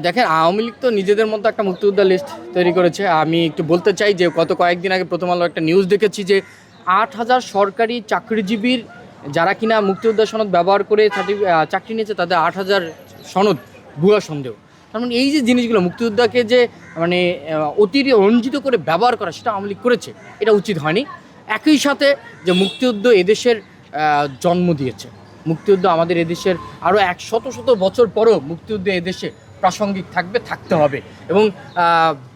দেখেন, আওয়ামী লীগ তো নিজেদের মতো একটা মুক্তিযোদ্ধা লিস্ট তৈরি করেছে। আমি একটু বলতে চাই যে গত কয়েকদিন আগে প্রথম আলো একটা নিউজ দেখেছি যে 8,000 সরকারি চাকরিজীবীর যারা কিনা মুক্তিযোদ্ধা সনদ ব্যবহার করে চাকরি নিয়েছে, তাদের 8,000 সনদ ভুয়া সন্দেহ। তার মানে এই যে জিনিসগুলো মুক্তিযোদ্ধাকে যে মানে রঞ্জিত করে ব্যবহার করা, সেটা আওয়ামী লীগ করেছে, এটা উচিত হয়নি। একই সাথে যে মুক্তিযুদ্ধ এদেশের জন্ম দিয়েছে, মুক্তিযুদ্ধ আমাদের এদেশের আরও শত শত বছর পরও মুক্তিযুদ্ধ এদেশে প্রাসঙ্গিক থাকতে হবে এবং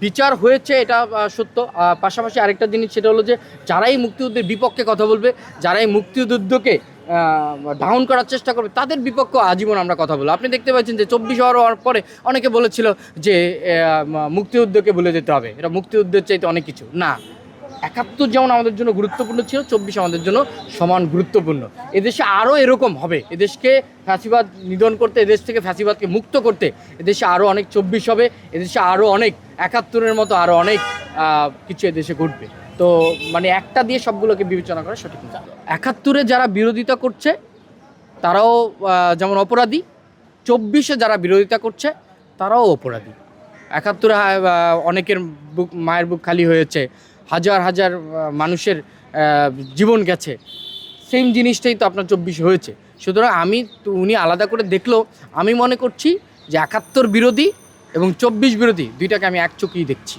বিচার হয়েছে, এটা সত্য। পাশাপাশি আরেকটা জিনিস, সেটা হলো যে যারাই মুক্তিযুদ্ধের বিপক্ষে কথা বলবে, যারাই মুক্তিযুদ্ধকে ডাউন করার চেষ্টা করবে, তাদের বিপক্ষে আজীবন আমরা কথা বলবো। আপনি দেখতে পাচ্ছেন যে 24 হওয়ার পরে অনেকে বলেছিল যে মুক্তিযুদ্ধকে ভুলে যেতে হবে, এটা মুক্তিযুদ্ধের চাইতে অনেক কিছু না। 71 যেমন আমাদের জন্য গুরুত্বপূর্ণ ছিল, 24 আমাদের জন্য সমান গুরুত্বপূর্ণ। এদেশে আরও এরকম হবে, এদেশকে ফ্যাসিবাদ নিধন করতে, এদেশ থেকে ফ্যাসিবাদকে মুক্ত করতে এদেশে আরও অনেক 24 হবে, এদেশে আরও অনেক 71-এর মতো আরও অনেক কিছু এদেশে ঘটবে। তো মানে একটা দিয়ে সবগুলোকে বিবেচনা করা সঠিক না। 71-এ যারা বিরোধিতা করছে তারাও যেমন অপরাধী, 24-এ যারা বিরোধিতা করছে তারাও অপরাধী। 71-এ অনেকের মায়ের বুক খালি হয়েছে, হাজার হাজার মানুষের জীবন গেছে, সেম জিনিসটাই তো আপনার 24 হয়েছে। সুতরাং উনি আলাদা করে দেখলেও আমি মনে করছি যে 71 বিরোধী এবং 24 বিরোধী দুইটাকে আমি এক চোখেই দেখছি।